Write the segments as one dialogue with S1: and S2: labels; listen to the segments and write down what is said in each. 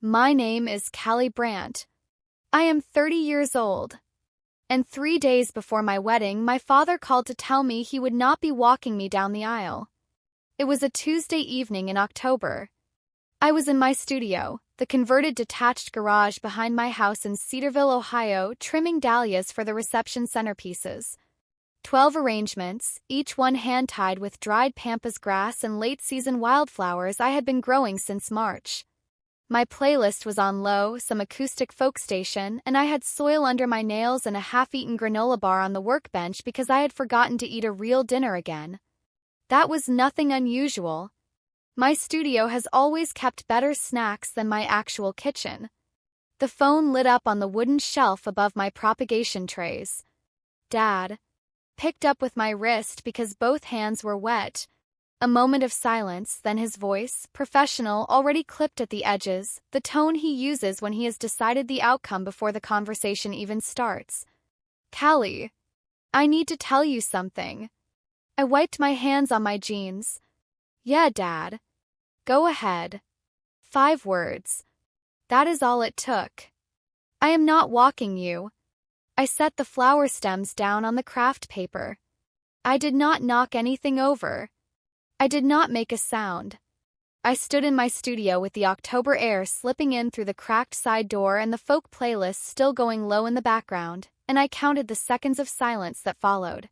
S1: My name is Callie Brandt. I am 30 years old. And 3 days before my wedding, my father called to tell me he would not be walking me down the aisle. It was a Tuesday evening in October. I was in my studio, the converted detached garage behind my house in Cedarville, Ohio, trimming dahlias for the reception centerpieces. 12 arrangements, each one hand-tied with dried pampas grass and late-season wildflowers I had been growing since March. My playlist was on low, some acoustic folk station, and I had soil under my nails and a half-eaten granola bar on the workbench because I had forgotten to eat a real dinner again. That was nothing unusual. My studio has always kept better snacks than my actual kitchen. The phone lit up on the wooden shelf above my propagation trays. Dad picked up with my wrist because both hands were wet. A moment of silence, then his voice, professional, already clipped at the edges, the tone he uses when he has decided the outcome before the conversation even starts. Callie, I need to tell you something. I wiped my hands on my jeans. Yeah, Dad. Go ahead. 5 words. That is all it took. I am not walking you. I set the flower stems down on the craft paper. I did not knock anything over. I did not make a sound. I stood in my studio with the October air slipping in through the cracked side door and the folk playlist still going low in the background, and I counted the seconds of silence that followed.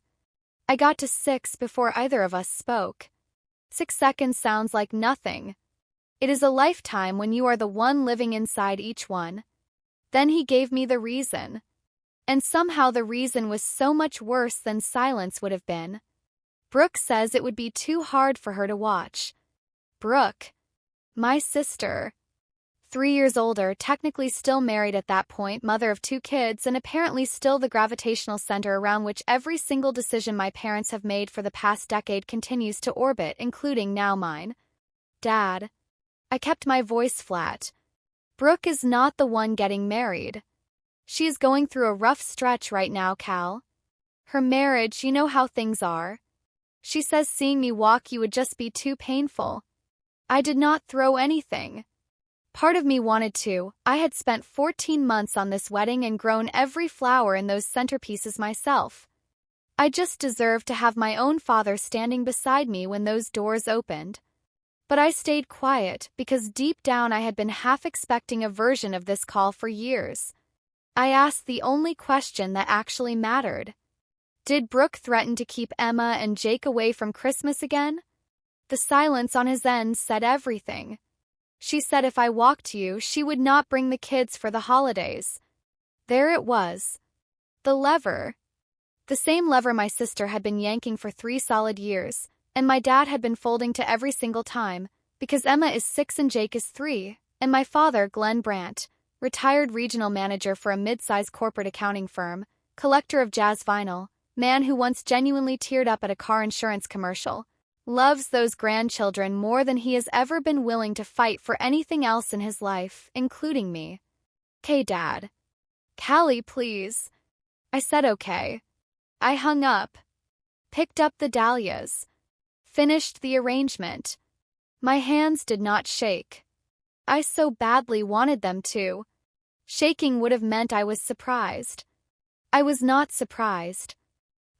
S1: I got to 6 before either of us spoke. 6 seconds sounds like nothing. It is a lifetime when you are the one living inside each one. Then he gave me the reason. And somehow the reason was so much worse than silence would have been. Brooke says it would be too hard for her to watch. Brooke. My sister. 3 years older, technically still married at that point, mother of 2 kids, and apparently still the gravitational center around which every single decision my parents have made for the past decade continues to orbit, including now mine. Dad. I kept my voice flat. Brooke is not the one getting married. She is going through a rough stretch right now, Cal. Her marriage, you know how things are. She says seeing me walk you would just be too painful. I did not throw anything. Part of me wanted to. I had spent 14 months on this wedding and grown every flower in those centerpieces myself. I just deserved to have my own father standing beside me when those doors opened. But I stayed quiet because deep down I had been half expecting a version of this call for years. I asked the only question that actually mattered. Did Brooke threaten to keep Emma and Jake away from Christmas again? The silence on his end said everything. She said if I walked you, she would not bring the kids for the holidays. There it was. The lever. The same lever my sister had been yanking for 3 solid years, and my dad had been folding to every single time, because Emma is 6 and Jake is 3, and my father, Glenn Brandt, retired regional manager for a mid-size corporate accounting firm, collector of jazz vinyl, man who once genuinely teared up at a car insurance commercial, loves those grandchildren more than he has ever been willing to fight for anything else in his life, including me. "'Kay, Dad." "Callie, please." I said okay. I hung up, picked up the dahlias, finished the arrangement. My hands did not shake. I so badly wanted them to. Shaking would have meant I was surprised. I was not surprised.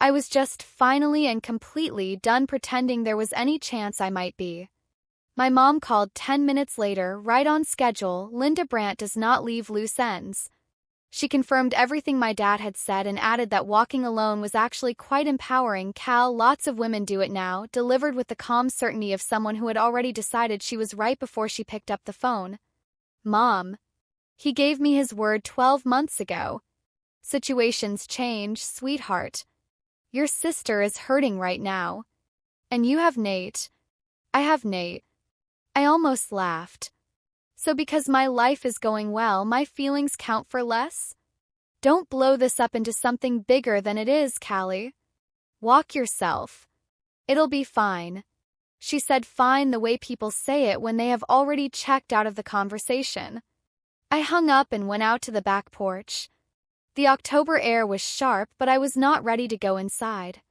S1: I was just finally and completely done pretending there was any chance I might be. My mom called 10 minutes later, right on schedule. Linda Brandt does not leave loose ends. She confirmed everything my dad had said and added that walking alone was actually quite empowering. Cal, lots of women do it now, delivered with the calm certainty of someone who had already decided she was right before she picked up the phone. Mom. He gave me his word 12 months ago. Situations change, sweetheart. Your sister is hurting right now. And you have Nate. I have Nate. I almost laughed. So because my life is going well, my feelings count for less? Don't blow this up into something bigger than it is, Callie. Walk yourself. It'll be fine. She said fine the way people say it when they have already checked out of the conversation. I hung up and went out to the back porch. The October air was sharp, but I was not ready to go inside.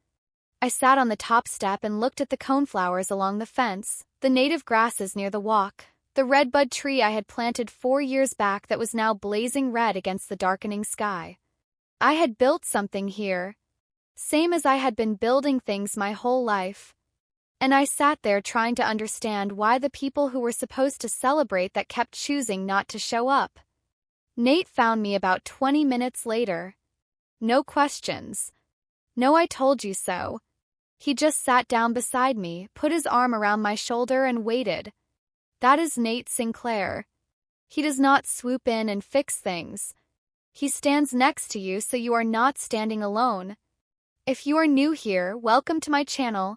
S1: I sat on the top step and looked at the coneflowers along the fence, the native grasses near the walk, The redbud tree I had planted 4 years back that was now blazing red against the darkening sky. I had built something here, same as I had been building things my whole life. And I sat there trying to understand why the people who were supposed to celebrate that kept choosing not to show up. Nate found me about 20 minutes later. No questions. No I told you so. He just sat down beside me, put his arm around my shoulder and waited. That is Nate Sinclair. He does not swoop in and fix things. He stands next to you so you are not standing alone. If you are new here, welcome to my channel.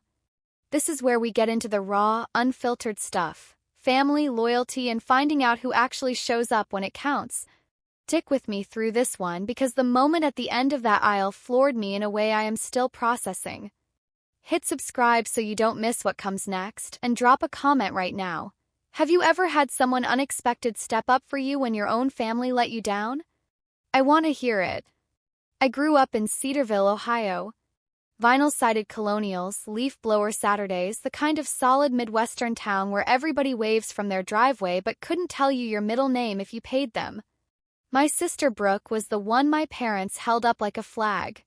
S1: This is where we get into the raw, unfiltered stuff. Family, loyalty, and finding out who actually shows up when it counts. Stick with me through this one because the moment at the end of that aisle floored me in a way I am still processing. Hit subscribe so you don't miss what comes next, and drop a comment right now. Have you ever had someone unexpected step up for you when your own family let you down? I want to hear it. I grew up in Cedarville, Ohio. Vinyl-sided colonials, leaf-blower Saturdays, the kind of solid Midwestern town where everybody waves from their driveway but couldn't tell you your middle name if you paid them. My sister Brooke was the one my parents held up like a flag.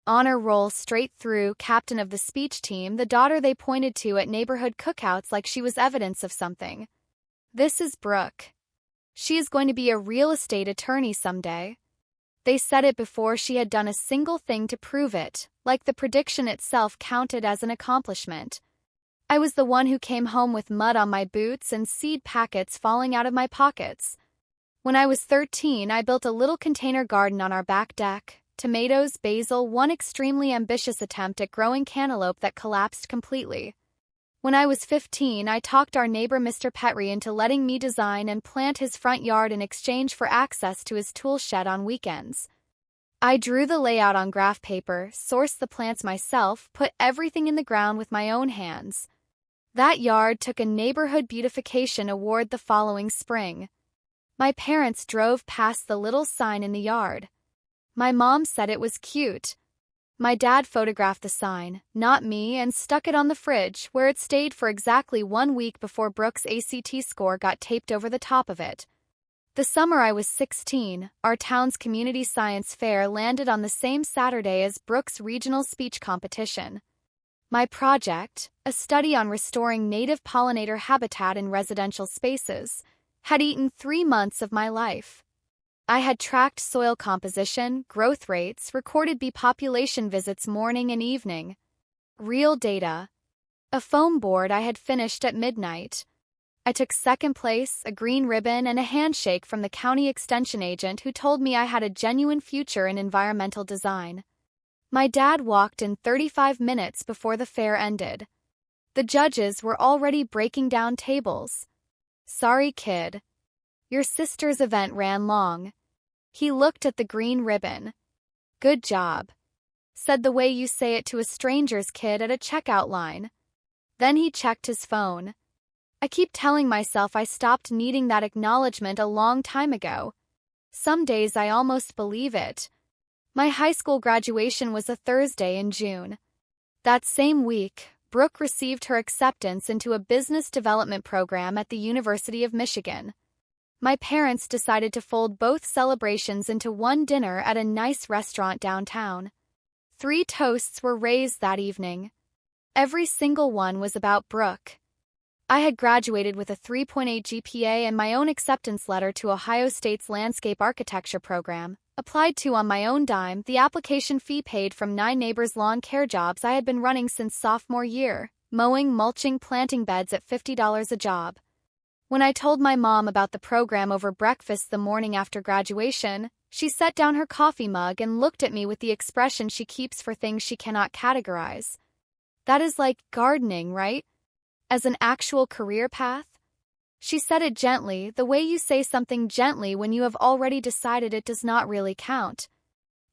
S1: Honor roll straight through, captain of the speech team, the daughter they pointed to at neighborhood cookouts like she was evidence of something. This is Brooke. She is going to be a real estate attorney someday. They said it before she had done a single thing to prove it, like the prediction itself counted as an accomplishment. I was the one who came home with mud on my boots and seed packets falling out of my pockets. When I was 13, I built a little container garden on our back deck. Tomatoes, basil, one extremely ambitious attempt at growing cantaloupe that collapsed completely. When I was 15, I talked our neighbor Mr. Petrie into letting me design and plant his front yard in exchange for access to his tool shed on weekends. I drew the layout on graph paper, sourced the plants myself, put everything in the ground with my own hands. That yard took a Neighborhood Beautification Award the following spring. My parents drove past the little sign in the yard. My mom said it was cute. My dad photographed the sign, not me, and stuck it on the fridge, where it stayed for exactly 1 week before Brooke's ACT score got taped over the top of it. The summer I was 16, our town's community science fair landed on the same Saturday as Brooke's regional speech competition. My project, a study on restoring native pollinator habitat in residential spaces, had eaten 3 months of my life. I had tracked soil composition, growth rates, recorded bee population visits morning and evening. Real data. A foam board I had finished at midnight. I took second place, a green ribbon, and a handshake from the county extension agent who told me I had a genuine future in environmental design. My dad walked in 35 minutes before the fair ended. The judges were already breaking down tables. Sorry, kid. Your sister's event ran long. He looked at the green ribbon. Good job. Said the way you say it to a stranger's kid at a checkout line. Then he checked his phone. I keep telling myself I stopped needing that acknowledgement a long time ago. Some days I almost believe it. My high school graduation was a Thursday in June. That same week, Brooke received her acceptance into a business development program at the University of Michigan. My parents decided to fold both celebrations into one dinner at a nice restaurant downtown. 3 toasts were raised that evening. Every single one was about Brooke. I had graduated with a 3.8 GPA and my own acceptance letter to Ohio State's landscape architecture program, applied to on my own dime, the application fee paid from 9 neighbors' lawn care jobs I had been running since sophomore year, mowing, mulching, planting beds at $50 a job. When I told my mom about the program over breakfast the morning after graduation, she set down her coffee mug and looked at me with the expression she keeps for things she cannot categorize. That is like gardening, right? As an actual career path? She said it gently, the way you say something gently when you have already decided it does not really count.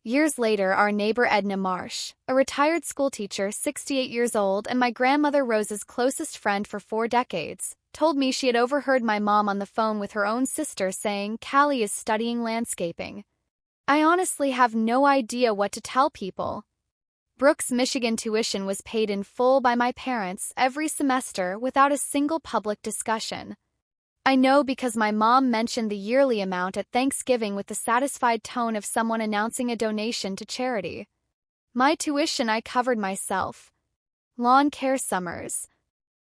S1: Years later, our neighbor Edna Marsh, a retired schoolteacher, 68 years old, and my grandmother Rose's closest friend for 4 decades, told me she had overheard my mom on the phone with her own sister saying Callie is studying landscaping. I honestly have no idea what to tell people. Brooke's Michigan tuition was paid in full by my parents every semester without a single public discussion. I know because my mom mentioned the yearly amount at Thanksgiving with the satisfied tone of someone announcing a donation to charity. My tuition I covered myself. Lawn care summers.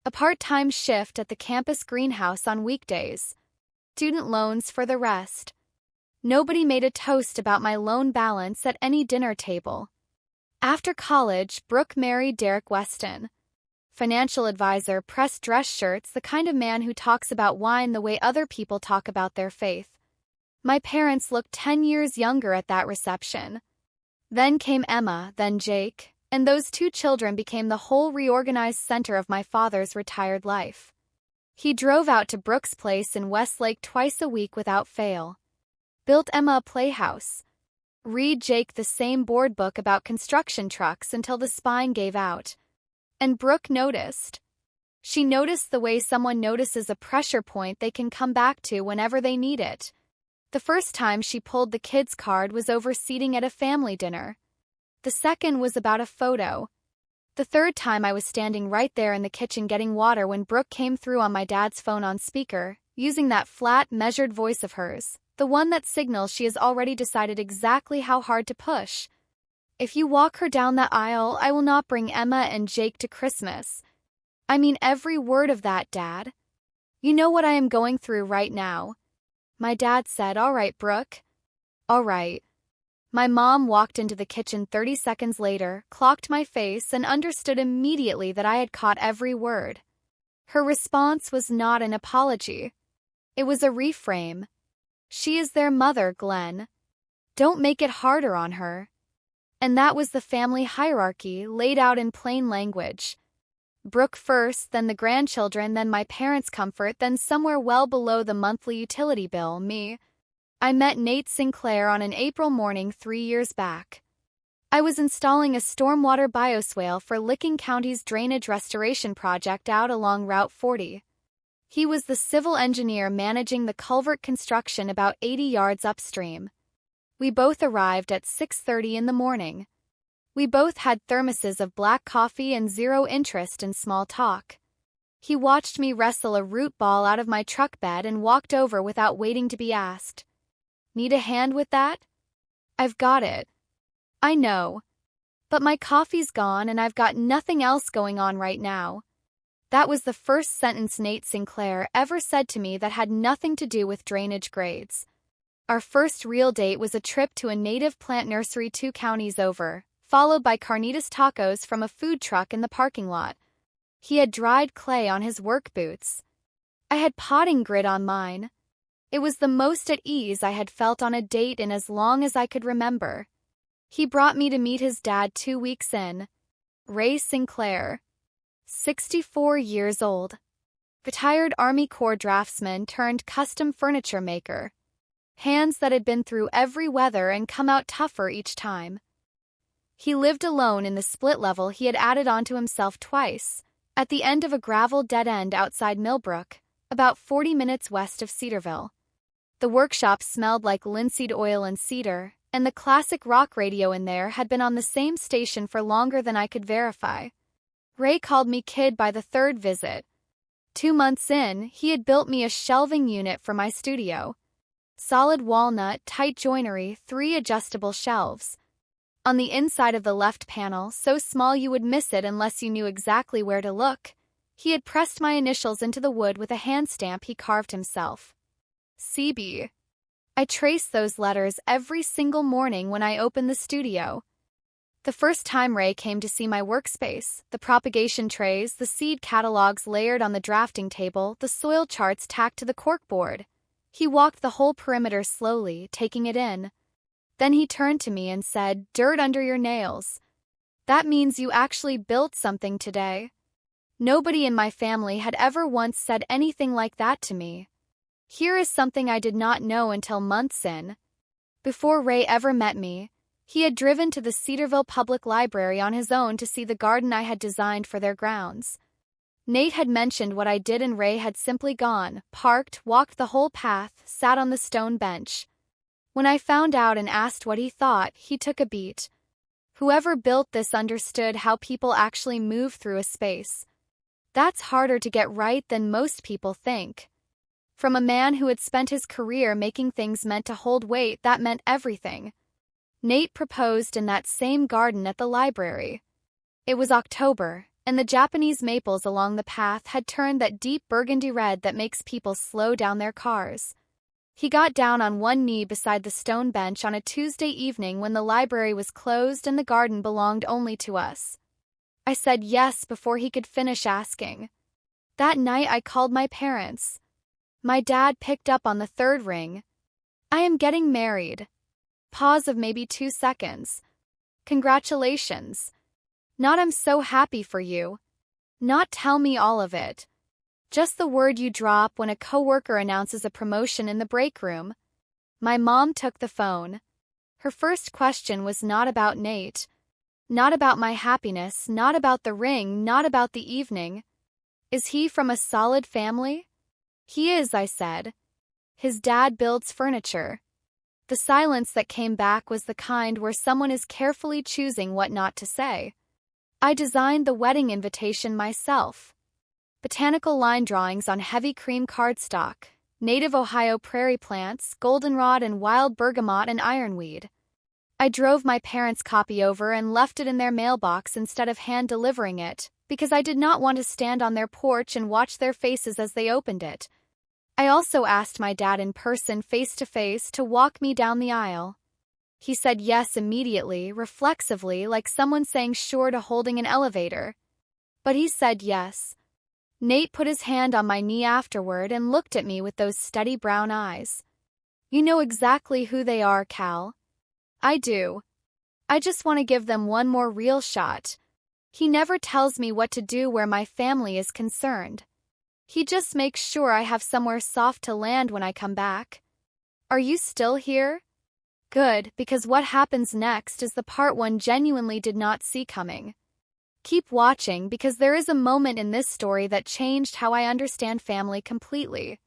S1: A part-time shift at the campus greenhouse on weekdays. Student loans for the rest. Nobody made a toast about my loan balance at any dinner table. After college, Brooke married Derek Weston. Financial advisor, pressed dress shirts, the kind of man who talks about wine the way other people talk about their faith. My parents looked 10 years younger at that reception. Then came Emma, then Jake, and those two children became the whole reorganized center of my father's retired life. He drove out to Brooke's place in Westlake twice a week without fail. Built Emma a playhouse. Read Jake the same board book about construction trucks until the spine gave out. And Brooke noticed. She noticed the way someone notices a pressure point they can come back to whenever they need it. The first time she pulled the kids' card was over seating at a family dinner. The second was about a photo. The third time I was standing right there in the kitchen getting water when Brooke came through on my dad's phone on speaker, using that flat, measured voice of hers, the one that signals she has already decided exactly how hard to push. If you walk her down that aisle, I will not bring Emma and Jake to Christmas. I mean every word of that, Dad. You know what I am going through right now. My dad said, "All right, Brooke." All right. My mom walked into the kitchen 30 seconds later, clocked my face, and understood immediately that I had caught every word. Her response was not an apology. It was a reframe. She is their mother, Glenn. Don't make it harder on her. And that was the family hierarchy laid out in plain language. Brooke first, then the grandchildren, then my parents' comfort, then somewhere well below the monthly utility bill, me. I met Nate Sinclair on an April morning 3 years back. I was installing a stormwater bioswale for Licking County's drainage restoration project out along Route 40. He was the civil engineer managing the culvert construction about 80 yards upstream. We both arrived at 6:30 in the morning. We both had thermoses of black coffee and zero interest in small talk. He watched me wrestle a root ball out of my truck bed and walked over without waiting to be asked. Need a hand with that? I've got it. I know. But my coffee's gone and I've got nothing else going on right now. That was the first sentence Nate Sinclair ever said to me that had nothing to do with drainage grades. Our first real date was a trip to a native plant nursery 2 counties over, followed by carnitas tacos from a food truck in the parking lot. He had dried clay on his work boots. I had potting grit on mine. It was the most at ease I had felt on a date in as long as I could remember. He brought me to meet his dad 2 weeks in. Ray Sinclair. 64 years old. Retired Army Corps draftsman turned custom furniture maker. Hands that had been through every weather and come out tougher each time. He lived alone in the split level he had added onto himself twice, at the end of a gravel dead end outside Millbrook, about 40 minutes west of Cedarville. The workshop smelled like linseed oil and cedar, and the classic rock radio in there had been on the same station for longer than I could verify. Ray called me kid by the third visit. 2 months in, he had built me a shelving unit for my studio. Solid walnut, tight joinery, 3 adjustable shelves. On the inside of the left panel, so small you would miss it unless you knew exactly where to look, he had pressed my initials into the wood with a hand stamp he carved himself. CB. I traced those letters every single morning when I opened the studio. The first time Ray came to see my workspace, the propagation trays, the seed catalogs layered on the drafting table, the soil charts tacked to the corkboard. He walked the whole perimeter slowly, taking it in. Then he turned to me and said, "Dirt under your nails. That means you actually built something today." Nobody in my family had ever once said anything like that to me. Here is something I did not know until months in. Before Ray ever met me, he had driven to the Cedarville Public Library on his own to see the garden I had designed for their grounds. Nate had mentioned what I did and Ray had simply gone, parked, walked the whole path, sat on the stone bench. When I found out and asked what he thought, he took a beat. Whoever built this understood how people actually move through a space. That's harder to get right than most people think. From a man who had spent his career making things meant to hold weight that meant everything. Nate proposed in that same garden at the library. It was October, and the Japanese maples along the path had turned that deep burgundy red that makes people slow down their cars. He got down on one knee beside the stone bench on a Tuesday evening when the library was closed and the garden belonged only to us. I said yes before he could finish asking. That night I called my parents. My dad picked up on the third ring. I am getting married. Pause of maybe 2 seconds. Congratulations. Not I'm so happy for you. Not tell me all of it. Just the word you drop when a coworker announces a promotion in the break room. My mom took the phone. Her first question was not about Nate. Not about my happiness, not about the ring, not about the evening. Is he from a solid family? He is, I said. His dad builds furniture. The silence that came back was the kind where someone is carefully choosing what not to say. I designed the wedding invitation myself. Botanical line drawings on heavy cream cardstock, native Ohio prairie plants, goldenrod and wild bergamot and ironweed. I drove my parents' copy over and left it in their mailbox instead of hand-delivering it, because I did not want to stand on their porch and watch their faces as they opened it. I also asked my dad in person, face-to-face, to walk me down the aisle. He said yes immediately, reflexively, like someone saying sure to holding an elevator. But he said yes. Nate put his hand on my knee afterward and looked at me with those steady brown eyes. You know exactly who they are, Cal. I do. I just want to give them one more real shot. He never tells me what to do where my family is concerned. He just makes sure I have somewhere soft to land when I come back. Are you still here? Good, because what happens next is the part one genuinely did not see coming. Keep watching because there is a moment in this story that changed how I understand family completely.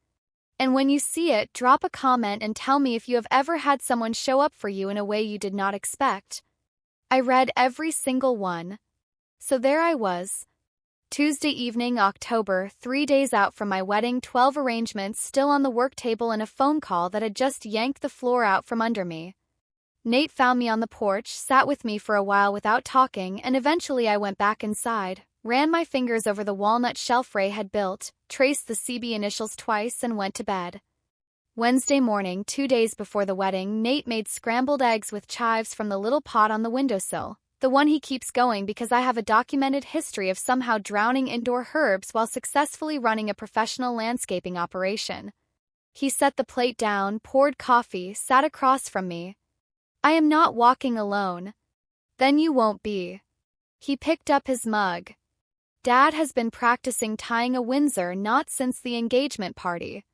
S1: And when you see it, drop a comment and tell me if you have ever had someone show up for you in a way you did not expect. I read every single one. So there I was. Tuesday evening, October, 3 days out from my wedding, 12 arrangements still on the work table and a phone call that had just yanked the floor out from under me. Nate found me on the porch, sat with me for a while without talking, and eventually I went back inside, ran my fingers over the walnut shelf Ray had built, traced the CB initials twice, and went to bed. Wednesday morning, 2 days before the wedding, Nate made scrambled eggs with chives from the little pot on the windowsill, the one he keeps going because I have a documented history of somehow drowning indoor herbs while successfully running a professional landscaping operation. He set the plate down, poured coffee, sat across from me. I am not walking alone. Then you won't be. He picked up his mug. Dad has been practicing tying a Windsor knot since the engagement party.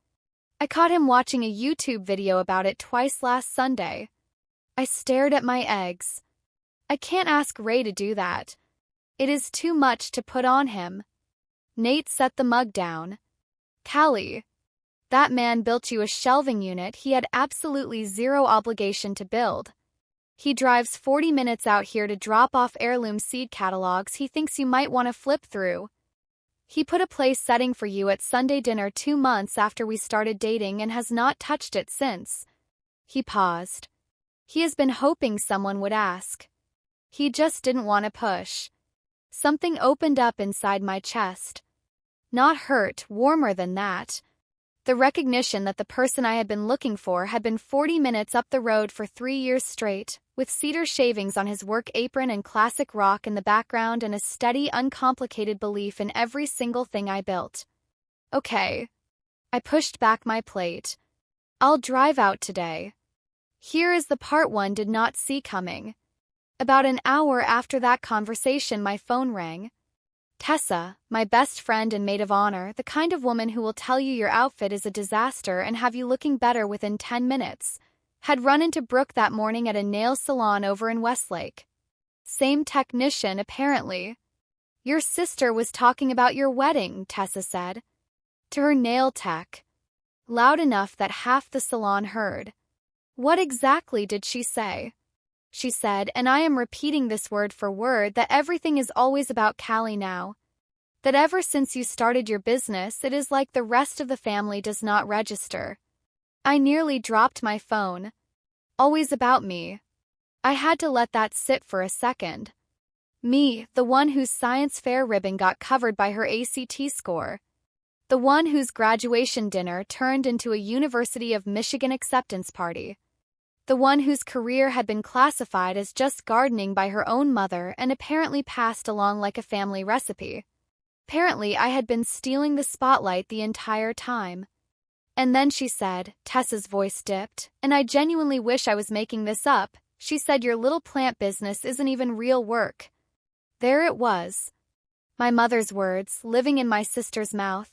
S1: I caught him watching a YouTube video about it twice last Sunday. I stared at my eggs. I can't ask Ray to do that. It is too much to put on him. Nate set the mug down. Callie, that man built you a shelving unit he had absolutely zero obligation to build. He drives 40 minutes out here to drop off heirloom seed catalogs he thinks you might want to flip through. He put a place setting for you at Sunday dinner 2 months after we started dating and has not touched it since. He paused. He has been hoping someone would ask. He just didn't want to push. Something opened up inside my chest. Not hurt, warmer than that. The recognition that the person I had been looking for had been 40 minutes up the road for 3 years straight, with cedar shavings on his work apron and classic rock in the background and a steady, uncomplicated belief in every single thing I built. Okay. I pushed back my plate. I'll drive out today. Here is the part one did not see coming. About an hour after that conversation, my phone rang. Tessa, my best friend and maid of honor, the kind of woman who will tell you your outfit is a disaster and have you looking better within 10 minutes, had run into Brooke that morning at a nail salon over in Westlake. Same technician, apparently. Your sister was talking about your wedding, Tessa said. To her nail tech. Loud enough that half the salon heard. What exactly did she say? She said, and I am repeating this word for word, that everything is always about Callie now. That ever since you started your business, it is like the rest of the family does not register. I nearly dropped my phone. Always about me. I had to let that sit for a second. Me, the one whose science fair ribbon got covered by her ACT score. The one whose graduation dinner turned into a University of Michigan acceptance party. The one whose career had been classified as just gardening by her own mother and apparently passed along like a family recipe. Apparently, I had been stealing the spotlight the entire time. And then she said, Tessa's voice dipped, and I genuinely wish I was making this up. She said your little plant business isn't even real work. There it was. My mother's words, living in my sister's mouth,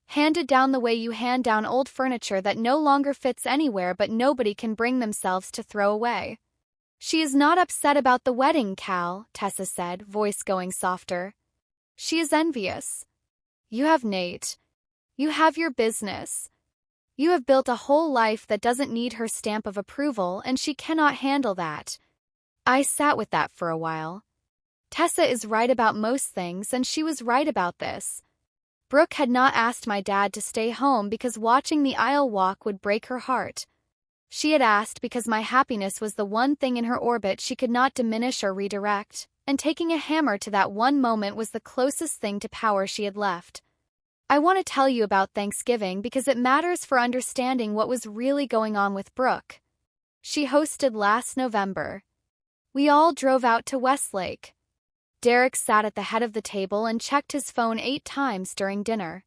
S1: handed down the way you hand down old furniture that no longer fits anywhere but nobody can bring themselves to throw away. She is not upset about the wedding, Cal, Tessa said, voice going softer. She is envious. You have Nate. You have your business. You have built a whole life that doesn't need her stamp of approval, and she cannot handle that. I sat with that for a while. Tessa is right about most things, and she was right about this. Brooke had not asked my dad to stay home because watching the aisle walk would break her heart. She had asked because my happiness was the one thing in her orbit she could not diminish or redirect, and taking a hammer to that one moment was the closest thing to power she had left. I want to tell you about Thanksgiving because it matters for understanding what was really going on with Brooke. She hosted last November. We all drove out to Westlake. Derek sat at the head of the table and checked his phone 8 times during dinner.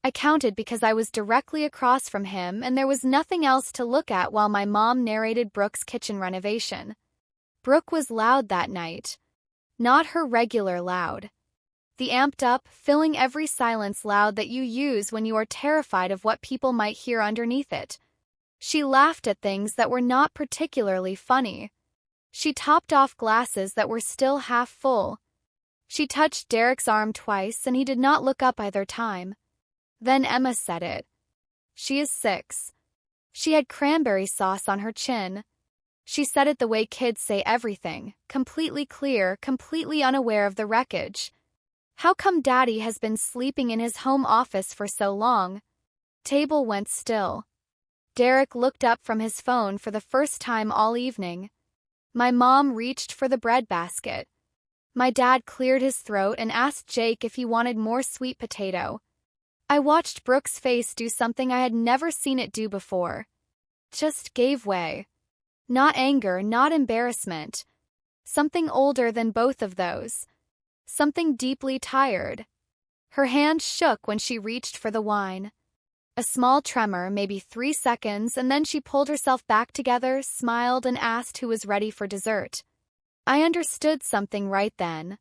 S1: I counted because I was directly across from him and there was nothing else to look at while my mom narrated Brooke's kitchen renovation. Brooke was loud that night. Not her regular loud. The amped up, filling every silence loud that you use when you are terrified of what people might hear underneath it. She laughed at things that were not particularly funny. She topped off glasses that were still half full. She touched Derek's arm twice and he did not look up either time. Then Emma said it. She is 6. She had cranberry sauce on her chin. She said it the way kids say everything, completely clear, completely unaware of the wreckage. How come Daddy has been sleeping in his home office for so long? Table went still. Derek looked up from his phone for the first time all evening. My mom reached for the bread basket. My dad cleared his throat and asked Jake if he wanted more sweet potato. I watched Brooke's face do something I had never seen it do before. Just gave way. Not anger, not embarrassment. Something older than both of those. Something deeply tired. Her hand shook when she reached for the wine. A small tremor, maybe 3 seconds, and then she pulled herself back together, smiled, and asked who was ready for dessert. I understood something right then.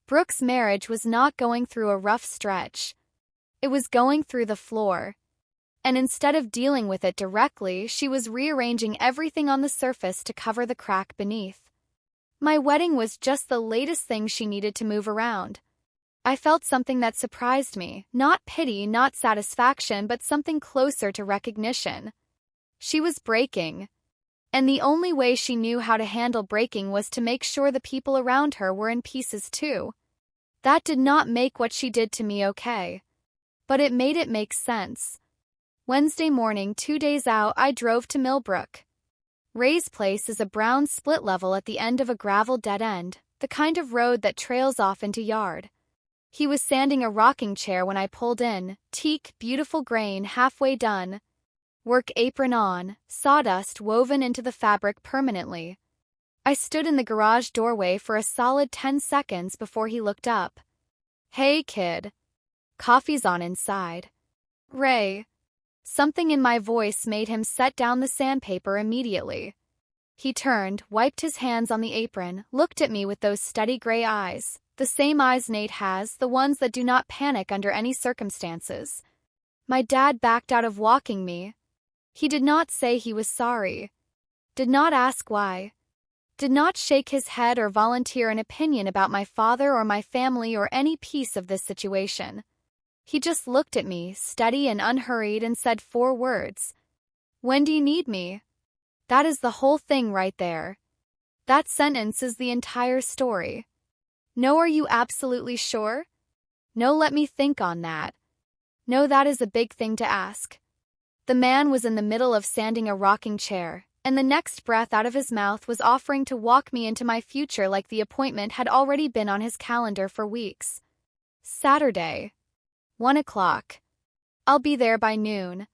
S1: Brooke's marriage was not going through a rough stretch. It was going through the floor. And instead of dealing with it directly, she was rearranging everything on the surface to cover the crack beneath. My wedding was just the latest thing she needed to move around. I felt something that surprised me, not pity, not satisfaction, but something closer to recognition. She was breaking. And the only way she knew how to handle breaking was to make sure the people around her were in pieces too. That did not make what she did to me okay. But it made it make sense. Wednesday morning, 2 days out, I drove to Millbrook. Ray's place is a brown split level at the end of a gravel dead end, the kind of road that trails off into yard. He was sanding a rocking chair when I pulled in, teak, beautiful grain, halfway done. Work apron on, sawdust woven into the fabric permanently. I stood in the garage doorway for a solid 10 seconds before he looked up. Hey, kid. Coffee's on inside. Ray. Something in my voice made him set down the sandpaper immediately. He turned, wiped his hands on the apron, looked at me with those steady gray eyes, the same eyes Nate has, the ones that do not panic under any circumstances. My dad backed out of walking me. He did not say he was sorry. Did not ask why. Did not shake his head or volunteer an opinion about my father or my family or any piece of this situation. He just looked at me, steady and unhurried, and said 4 words. When do you need me? That is the whole thing right there. That sentence is the entire story. No, are you absolutely sure? No, let me think on that. No, that is a big thing to ask. The man was in the middle of sanding a rocking chair, and the next breath out of his mouth was offering to walk me into my future like the appointment had already been on his calendar for weeks. Saturday. 1 o'clock. I'll be there by noon.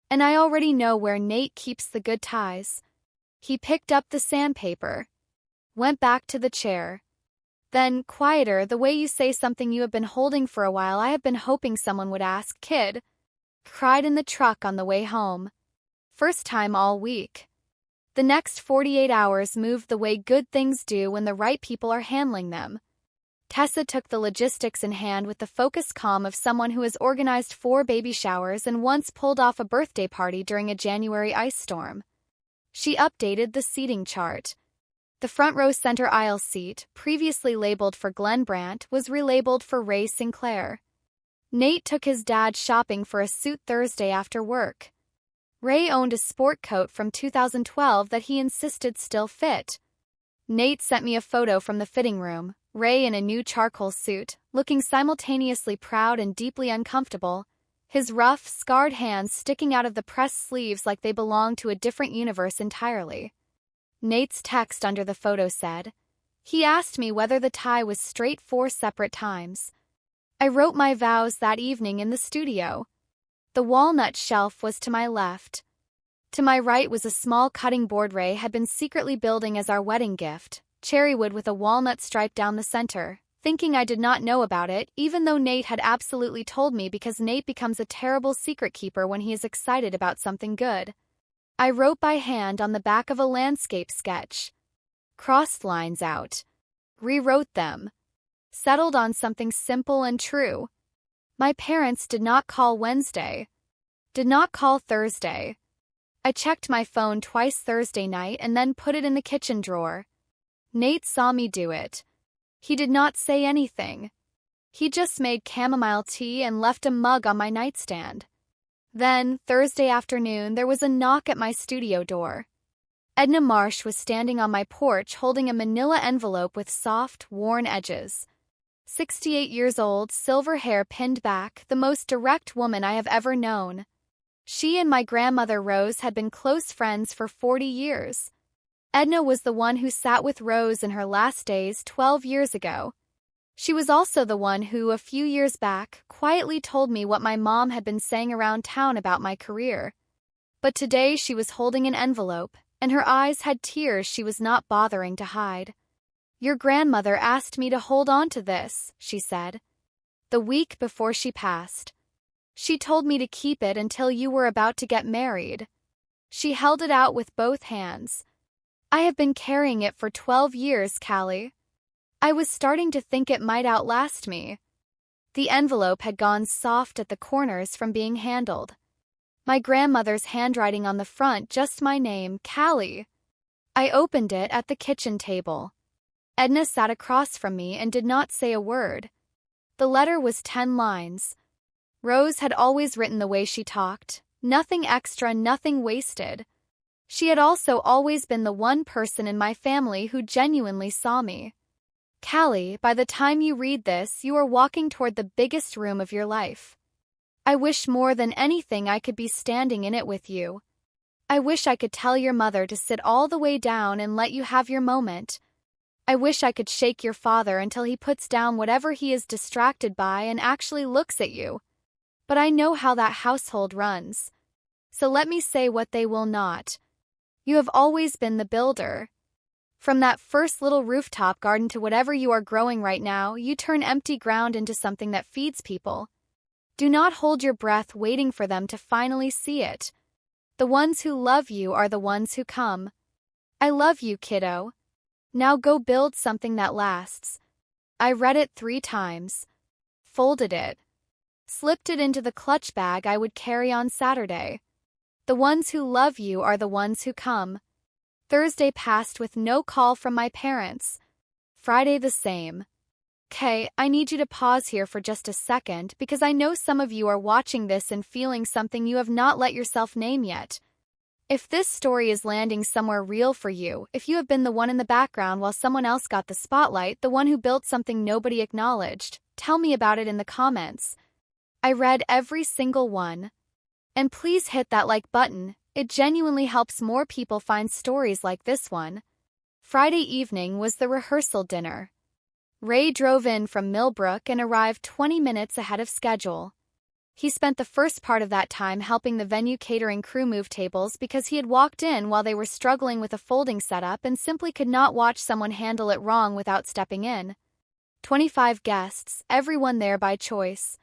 S1: And I already know where Nate keeps the good ties. He picked up the sandpaper, went back to the chair. Then, quieter, the way you say something you have been holding for a while. I have been hoping someone would ask, kid. Cried in the truck on the way home. First time all week. The next 48 hours moved the way good things do when the right people are handling them. Tessa took the logistics in hand with the focused calm of someone who has organized 4 baby showers and once pulled off a birthday party during a January ice storm. She updated the seating chart. The front row center aisle seat, previously labeled for Glenn Brandt, was relabeled for Ray Sinclair. Nate took his dad shopping for a suit Thursday after work. Ray owned a sport coat from 2012 that he insisted still fit. Nate sent me a photo from the fitting room, Ray in a new charcoal suit, looking simultaneously proud and deeply uncomfortable, his rough, scarred hands sticking out of the pressed sleeves like they belonged to a different universe entirely. Nate's text under the photo said, "He asked me whether the tie was straight 4 separate times. I wrote my vows that evening in the studio. The walnut shelf was to my left. To my right was a small cutting board Ray had been secretly building as our wedding gift, cherrywood with a walnut stripe down the center, thinking I did not know about it, even though Nate had absolutely told me because Nate becomes a terrible secret keeper when he is excited about something good. I wrote by hand on the back of a landscape sketch. Crossed lines out. Rewrote them. Settled on something simple and true. My parents did not call Wednesday. Did not call Thursday. I checked my phone twice Thursday night and then put it in the kitchen drawer. Nate saw me do it. He did not say anything. He just made chamomile tea and left a mug on my nightstand. Then, Thursday afternoon, there was a knock at my studio door. Edna Marsh was standing on my porch holding a manila envelope with soft, worn edges. 68 years old, silver hair pinned back, the most direct woman I have ever known. She and my grandmother Rose had been close friends for 40 years. Edna was the one who sat with Rose in her last days 12 years ago. She was also the one who, a few years back, quietly told me what my mom had been saying around town about my career. But today she was holding an envelope, and her eyes had tears she was not bothering to hide. "Your grandmother asked me to hold on to this," she said. "The week before she passed. She told me to keep it until you were about to get married." She held it out with both hands. "I have been carrying it for 12 years, Callie. I was starting to think it might outlast me." The envelope had gone soft at the corners from being handled. My grandmother's handwriting on the front, just my name, Callie. I opened it at the kitchen table. Edna sat across from me and did not say a word. The letter was 10 lines. Rose had always written the way she talked, nothing extra, nothing wasted. She had also always been the one person in my family who genuinely saw me. "Callie, by the time you read this, you are walking toward the biggest room of your life. I wish more than anything I could be standing in it with you. I wish I could tell your mother to sit all the way down and let you have your moment. I wish I could shake your father until he puts down whatever he is distracted by and actually looks at you. But I know how that household runs. So let me say what they will not. You have always been the builder. From that first little rooftop garden to whatever you are growing right now, you turn empty ground into something that feeds people. Do not hold your breath waiting for them to finally see it. The ones who love you are the ones who come. I love you, kiddo. Now go build something that lasts." I read it 3 times. Folded it. Slipped it into the clutch bag I would carry on Saturday. The ones who love you are the ones who come. Thursday passed with no call from my parents. Friday the same. "Kay, I need you to pause here for just a second because I know some of you are watching this and feeling something you have not let yourself name yet. If this story is landing somewhere real for you, if you have been the one in the background while someone else got the spotlight, the one who built something nobody acknowledged, tell me about it in the comments. I read every single one. And please hit that like button, it genuinely helps more people find stories like this one. Friday evening was the rehearsal dinner. Ray drove in from Millbrook and arrived 20 minutes ahead of schedule. He spent the first part of that time helping the venue catering crew move tables because he had walked in while they were struggling with a folding setup and simply could not watch someone handle it wrong without stepping in. 25 guests, everyone there by choice.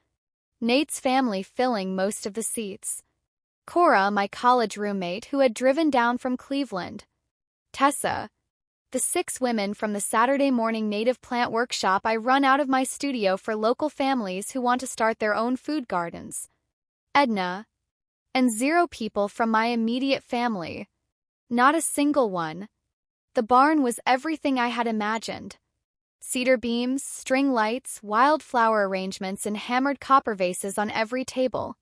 S1: Nate's family filling most of the seats. Cora, my college roommate who had driven down from Cleveland. Tessa. The 6 women from the Saturday morning native plant workshop I run out of my studio for local families who want to start their own food gardens. Edna. And 0 people from my immediate family. Not a single one. The barn was everything I had imagined. Cedar beams, string lights, wildflower arrangements, and hammered copper vases on every table.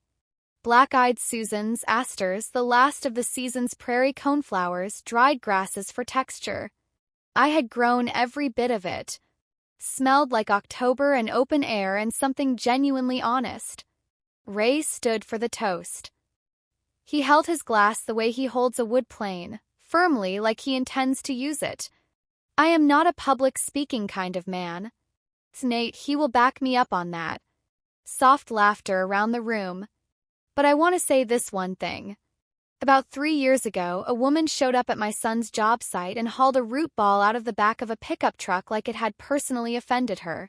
S1: Black-eyed Susans, asters, the last of the season's prairie coneflowers, dried grasses for texture. I had grown every bit of it. Smelled like October and open air and something genuinely honest. Ray stood for the toast. He held his glass the way he holds a wood plane, firmly like he intends to use it. I am not a public speaking kind of man. Nate, he will back me up on that. Soft laughter around the room. But I want to say this one thing. About 3 years ago, a woman showed up at my son's job site and hauled a root ball out of the back of a pickup truck like it had personally offended her.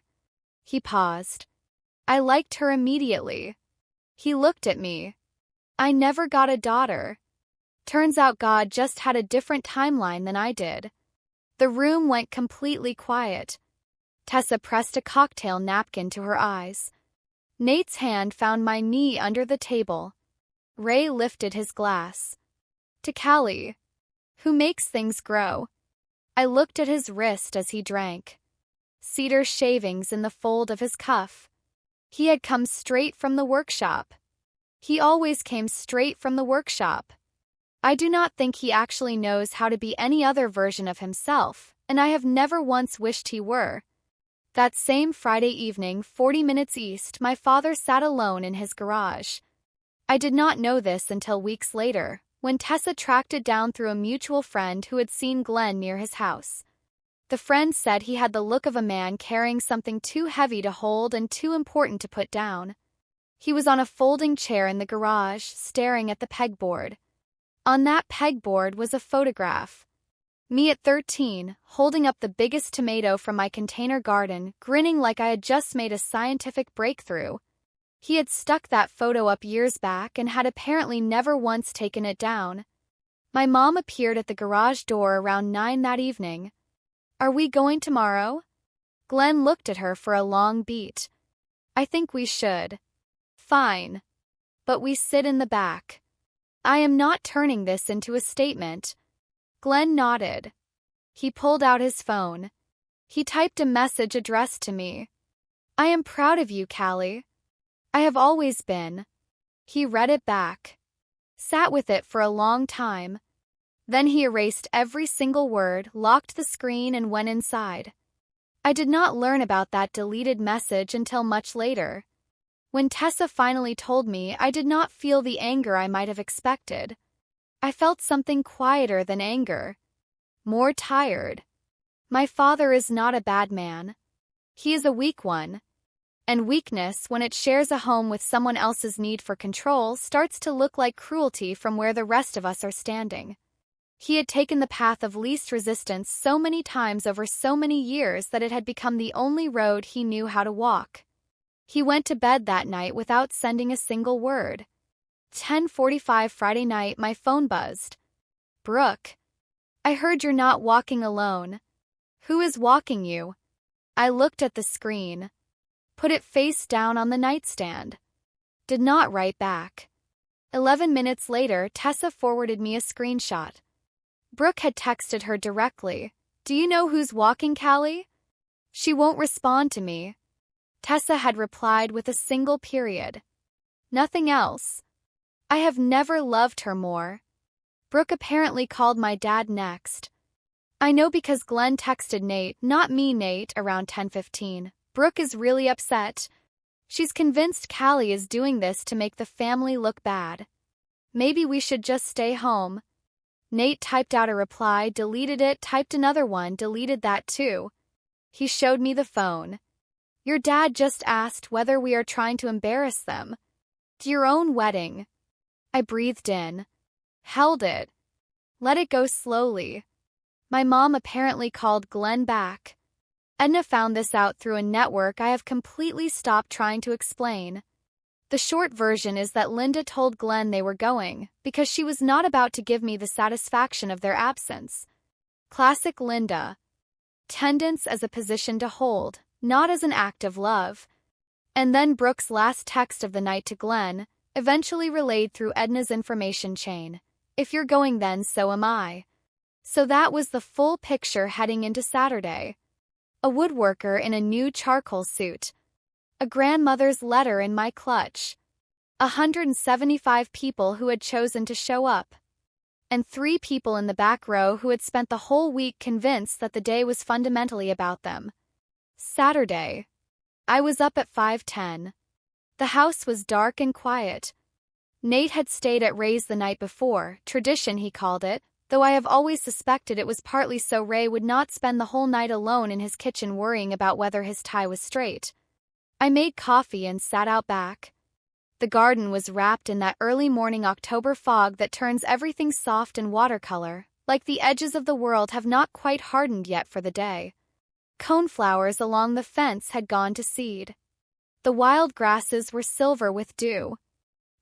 S1: He paused. I liked her immediately. He looked at me. I never got a daughter. Turns out God just had a different timeline than I did. The room went completely quiet. Tessa pressed a cocktail napkin to her eyes. Nate's hand found my knee under the table. Ray lifted his glass. To Callie, who makes things grow. I looked at his wrist as he drank. Cedar shavings in the fold of his cuff. He had come straight from the workshop. He always came straight from the workshop. I do not think he actually knows how to be any other version of himself, and I have never once wished he were. That same Friday evening, 40 minutes east, my father sat alone in his garage. I did not know this until weeks later, when Tessa tracked it down through a mutual friend who had seen Glenn near his house. The friend said he had the look of a man carrying something too heavy to hold and too important to put down. He was on a folding chair in the garage, staring at the pegboard. On that pegboard was a photograph. Me at 13, holding up the biggest tomato from my container garden, grinning like I had just made a scientific breakthrough. He had stuck that photo up years back and had apparently never once taken it down. My mom appeared at the garage door around 9 that evening. Are we going tomorrow? Glenn looked at her for a long beat. I think we should. Fine. But we sit in the back. I am not turning this into a statement. Glenn nodded. He pulled out his phone. He typed a message addressed to me. I am proud of you, Callie. I have always been. He read it back. Sat with it for a long time. Then he erased every single word, locked the screen, and went inside. I did not learn about that deleted message until much later. When Tessa finally told me, I did not feel the anger I might have expected. I felt something quieter than anger. More tired. My father is not a bad man. He is a weak one. And weakness, when it shares a home with someone else's need for control, starts to look like cruelty from where the rest of us are standing. He had taken the path of least resistance so many times over so many years that it had become the only road he knew how to walk. He went to bed that night without sending a single word. 10:45 Friday night, my phone buzzed. Brooke. I heard you're not walking alone. Who is walking you? I looked at the screen. Put it face down on the nightstand. Did not write back. 11 minutes later, Tessa forwarded me a screenshot. Brooke had texted her directly. Do you know who's walking, Callie? She won't respond to me. Tessa had replied with a single period. Nothing else. I have never loved her more. Brooke apparently called my dad next. I know because Glenn texted Nate, not me, Nate, around 10:15. Brooke is really upset. She's convinced Callie is doing this to make the family look bad. Maybe we should just stay home. Nate typed out a reply, deleted it, typed another one, deleted that too. He showed me the phone. Your dad just asked whether we are trying to embarrass them. To your own wedding. I breathed in. Held it. Let it go slowly. My mom apparently called Glenn back. Edna found this out through a network I have completely stopped trying to explain. The short version is that Linda told Glenn they were going, because she was not about to give me the satisfaction of their absence. Classic Linda. Tendance as a position to hold, not as an act of love. And then Brooke's last text of the night to Glenn, eventually relayed through Edna's information chain. If you're going then so am I. So that was the full picture heading into Saturday. A woodworker in a new charcoal suit. A grandmother's letter in my clutch. 175 people who had chosen to show up. And 3 people in the back row who had spent the whole week convinced that the day was fundamentally about them. Saturday. I was up at 5:10. The house was dark and quiet. Nate had stayed at Ray's the night before, tradition he called it, though I have always suspected it was partly so Ray would not spend the whole night alone in his kitchen worrying about whether his tie was straight. I made coffee and sat out back. The garden was wrapped in that early morning October fog that turns everything soft and watercolor, like the edges of the world have not quite hardened yet for the day. Coneflowers along the fence had gone to seed. The wild grasses were silver with dew.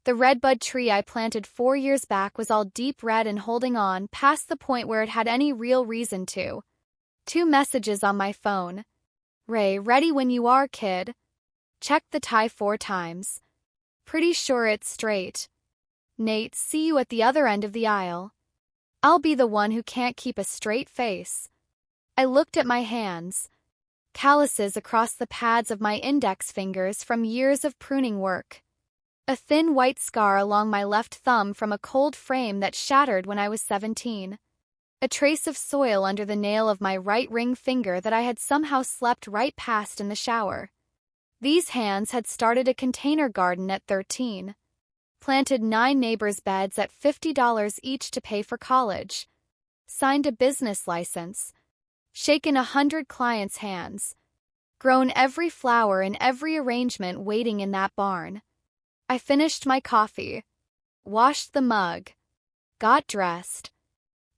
S1: The redbud tree I planted 4 years back was all deep red and holding on past the point where it had any real reason to. 2 messages on my phone. Ray, ready when you are, kid. Checked the tie 4 times. Pretty sure it's straight. Nate, see you at the other end of the aisle. I'll be the one who can't keep a straight face. I looked at my hands. Calluses across the pads of my index fingers from years of pruning work. A thin white scar along my left thumb from a cold frame that shattered when I was 17. A trace of soil under the nail of my right ring finger that I had somehow slept right past in the shower. These hands had started a container garden at 13. Planted 9 neighbors' beds at $50 each to pay for college. Signed a business license. Shaken 100 clients' hands. Grown every flower in every arrangement waiting in that barn. I finished my coffee. Washed the mug. Got dressed.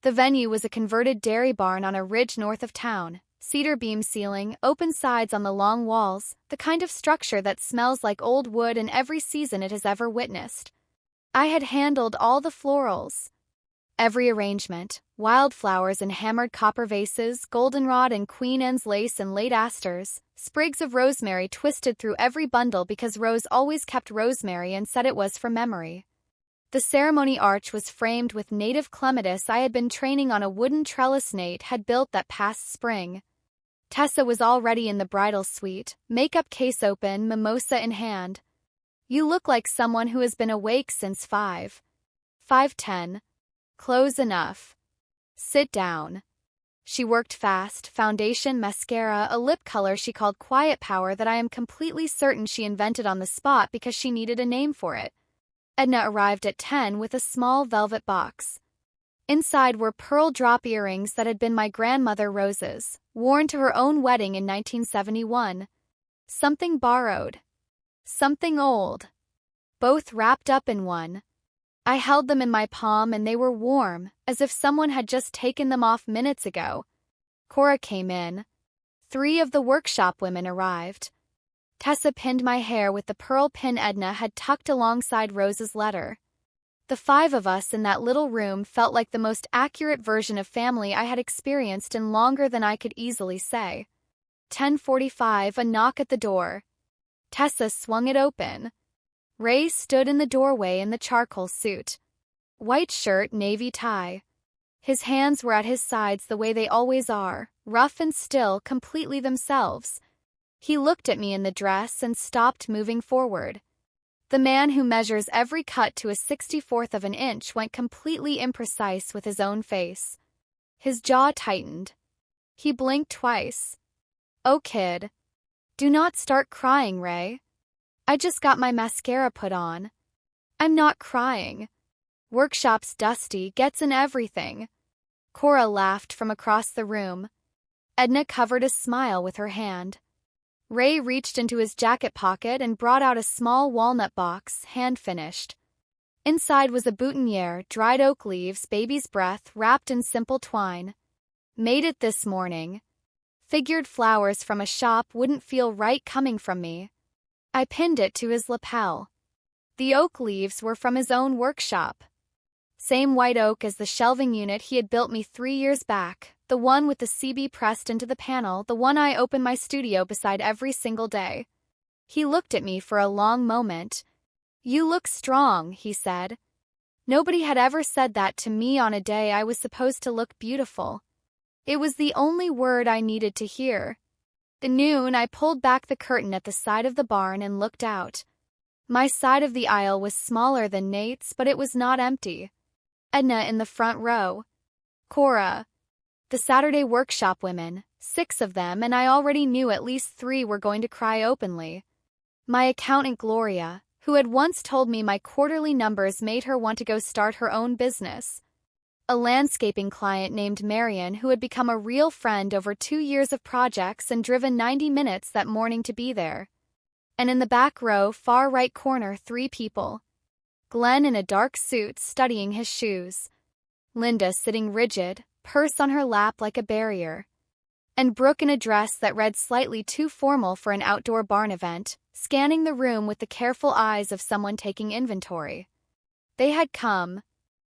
S1: The venue was a converted dairy barn on a ridge north of town. Cedar beam ceiling, open sides on the long walls, the kind of structure that smells like old wood in every season it has ever witnessed. I had handled all the florals. Every arrangement, wildflowers in hammered copper vases, goldenrod and Queen Anne's lace and late asters, sprigs of rosemary twisted through every bundle because Rose always kept rosemary and said it was for memory. The ceremony arch was framed with native clematis I had been training on a wooden trellis Nate had built that past spring. Tessa was already in the bridal suite, makeup case open, mimosa in hand. You look like someone who has been awake since 5:10. Close enough. Sit down. She worked fast, foundation, mascara, a lip color she called Quiet Power that I am completely certain she invented on the spot because she needed a name for it. Edna arrived at 10 with a small velvet box. Inside were pearl drop earrings that had been my grandmother Rose's, worn to her own wedding in 1971. Something borrowed. Something old. Both wrapped up in one. I held them in my palm and they were warm, as if someone had just taken them off minutes ago. Cora came in. 3 of the workshop women arrived. Tessa pinned my hair with the pearl pin Edna had tucked alongside Rose's letter. The 5 of us in that little room felt like the most accurate version of family I had experienced in longer than I could easily say. 10:45, a knock at the door. Tessa swung it open. Ray stood in the doorway in the charcoal suit. White shirt, navy tie. His hands were at his sides the way they always are, rough and still, completely themselves. He looked at me in the dress and stopped moving forward. The man who measures every cut to a 64th of an inch went completely imprecise with his own face. His jaw tightened. He blinked twice. "Oh, kid. Do not start crying, Ray. I just got my mascara put on. I'm not crying. Workshop's dusty, gets in everything." Cora laughed from across the room. Edna covered a smile with her hand. Ray reached into his jacket pocket and brought out a small walnut box, hand-finished. Inside was a boutonniere, dried oak leaves, baby's breath, wrapped in simple twine. "Made it this morning. Figured flowers from a shop wouldn't feel right coming from me." I pinned it to his lapel. The oak leaves were from his own workshop. Same white oak as the shelving unit he had built me 3 years back, the one with the CB pressed into the panel, the one I open my studio beside every single day. He looked at me for a long moment. "You look strong," he said. Nobody had ever said that to me on a day I was supposed to look beautiful. It was the only word I needed to hear. At noon, I pulled back the curtain at the side of the barn and looked out. My side of the aisle was smaller than Nate's, but it was not empty. Edna in the front row. Cora. The Saturday workshop women, 6 of them, and I already knew at least 3 were going to cry openly. My accountant Gloria, who had once told me my quarterly numbers made her want to go start her own business. A landscaping client named Marion who had become a real friend over 2 years of projects and driven 90 minutes that morning to be there. And in the back row, far right corner, 3 people. Glenn in a dark suit studying his shoes. Linda sitting rigid, purse on her lap like a barrier. And Brooke in a dress that read slightly too formal for an outdoor barn event, scanning the room with the careful eyes of someone taking inventory. They had come.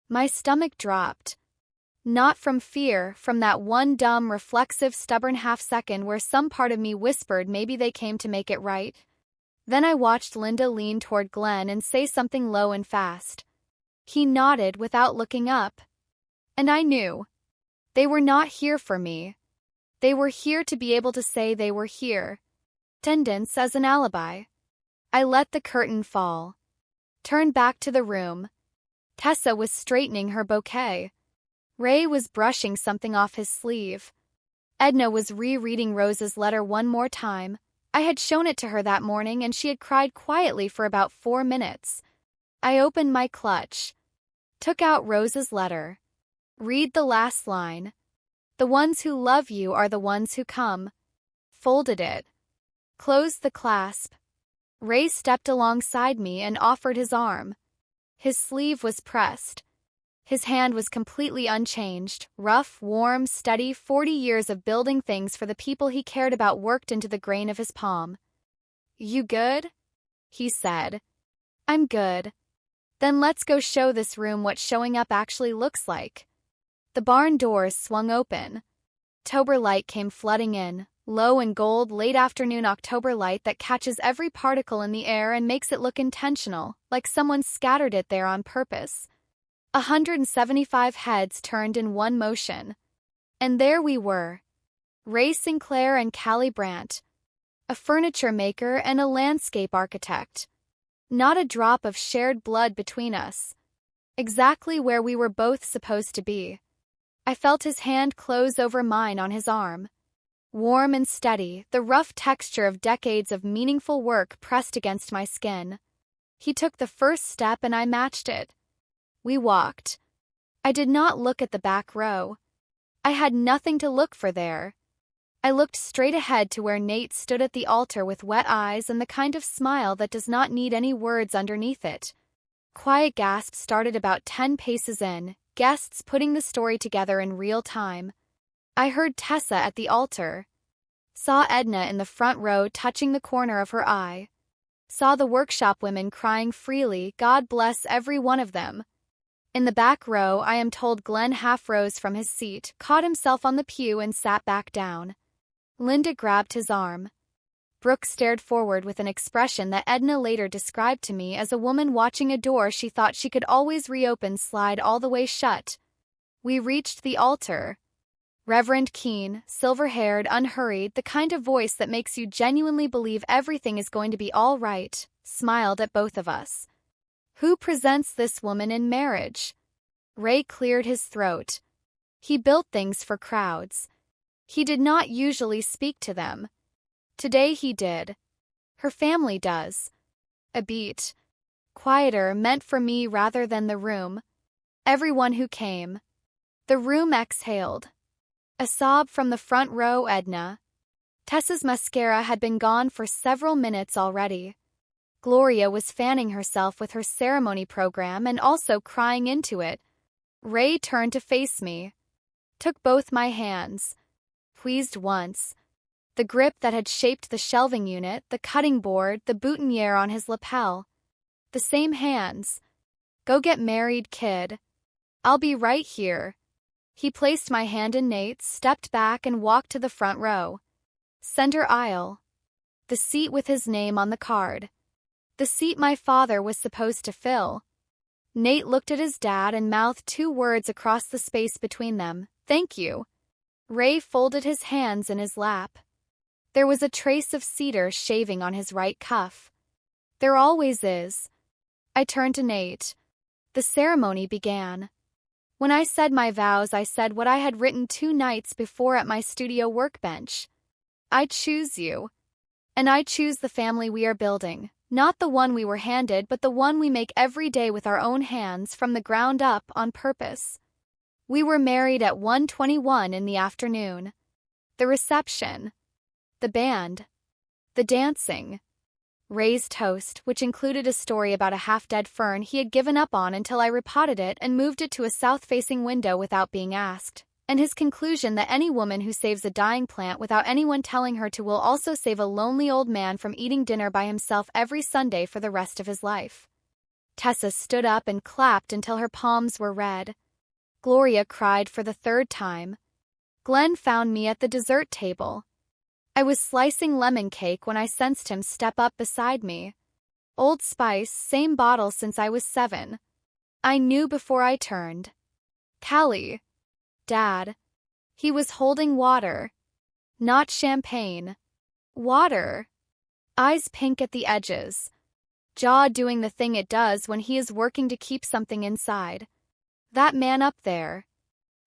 S1: My stomach dropped. Not from fear, from that one dumb, reflexive, stubborn half-second where some part of me whispered maybe they came to make it right. Then I watched Linda lean toward Glenn and say something low and fast. He nodded without looking up. And I knew. They were not here for me. They were here to be able to say they were here. Attendance as an alibi. I let the curtain fall. Turned back to the room. Tessa was straightening her bouquet. Ray was brushing something off his sleeve. Edna was rereading Rose's letter one more time. I had shown it to her that morning and she had cried quietly for about 4 minutes. I opened my clutch. Took out Rose's letter. Read the last line. "The ones who love you are the ones who come." Folded it. Closed the clasp. Ray stepped alongside me and offered his arm. His sleeve was pressed. His hand was completely unchanged, rough, warm, steady. 40 years of building things for the people he cared about worked into the grain of his palm. "You good?" he said. "I'm good." "Then let's go show this room what showing up actually looks like." The barn doors swung open. October light came flooding in, low and gold, late afternoon October light that catches every particle in the air and makes it look intentional, like someone scattered it there on purpose. 175 heads turned in one motion. And there we were. Ray Sinclair and Callie Brandt. A furniture maker and a landscape architect. Not a drop of shared blood between us. Exactly where we were both supposed to be. I felt his hand close over mine on his arm. Warm and steady, the rough texture of decades of meaningful work pressed against my skin. He took the first step and I matched it. We walked. I did not look at the back row. I had nothing to look for there. I looked straight ahead to where Nate stood at the altar with wet eyes and the kind of smile that does not need any words underneath it. Quiet gasps started about 10 paces in, guests putting the story together in real time. I heard Tessa at the altar. Saw Edna in the front row touching the corner of her eye. Saw the workshop women crying freely, God bless every one of them. In the back row, I am told Glenn half rose from his seat, caught himself on the pew and sat back down. Linda grabbed his arm. Brooke stared forward with an expression that Edna later described to me as a woman watching a door she thought she could always reopen slide all the way shut. We reached the altar. Reverend Keene, silver-haired, unhurried, the kind of voice that makes you genuinely believe everything is going to be all right, smiled at both of us. Who presents this woman in marriage? Ray cleared his throat. He built things for crowds. He did not usually speak to them. Today he did. Her family does. A beat. Quieter, meant for me rather than the room. Everyone who came. The room exhaled. A sob from the front row, Edna. Tessa's mascara had been gone for several minutes already. Gloria was fanning herself with her ceremony program and also crying into it. Ray turned to face me. Took both my hands. Wheezed once. The grip that had shaped the shelving unit, the cutting board, the boutonniere on his lapel. The same hands. Go get married, kid. I'll be right here. He placed my hand in Nate's, stepped back and walked to the front row. Center aisle. The seat with his name on the card. The seat my father was supposed to fill. Nate looked at his dad and mouthed 2 words across the space between them. Thank you. Ray folded his hands in his lap. There was a trace of cedar shaving on his right cuff. There always is. I turned to Nate. The ceremony began. When I said my vows, I said what I had written 2 nights before at my studio workbench. I choose you. And I choose the family we are building. Not the one we were handed, but the one we make every day with our own hands from the ground up on purpose. We were married at 1:21 in the afternoon. The reception. The band. The dancing. Ray's toast, which included a story about a half-dead fern he had given up on until I repotted it and moved it to a south-facing window without being asked, and his conclusion that any woman who saves a dying plant without anyone telling her to will also save a lonely old man from eating dinner by himself every Sunday for the rest of his life. Tessa stood up and clapped until her palms were red. Gloria cried for the 3rd time. Glenn found me at the dessert table. I was slicing lemon cake when I sensed him step up beside me. Old Spice, same bottle since I was 7. I knew before I turned. Callie. Dad. He was holding water. Not champagne. Water. Eyes pink at the edges. Jaw doing the thing it does when he is working to keep something inside. That man up there.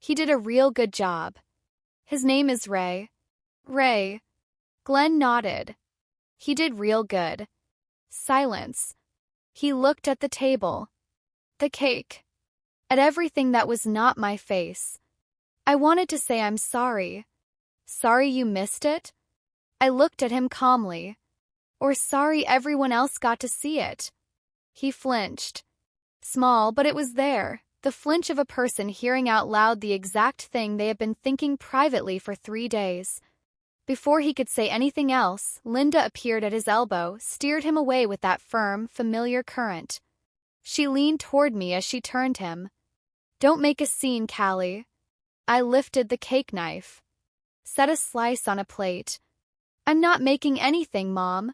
S1: He did a real good job. His name is Ray. Ray. Glenn nodded. He did real good. Silence. He looked at the table. The cake. At everything that was not my face. I wanted to say I'm sorry. Sorry you missed it? I looked at him calmly. Or sorry everyone else got to see it. He flinched. Small, but it was there. The flinch of a person hearing out loud the exact thing they have been thinking privately for 3 days. Before he could say anything else, Linda appeared at his elbow, steered him away with that firm, familiar current. She leaned toward me as she turned him. Don't make a scene, Callie. I lifted the cake knife. Set a slice on a plate. I'm not making anything, Mom.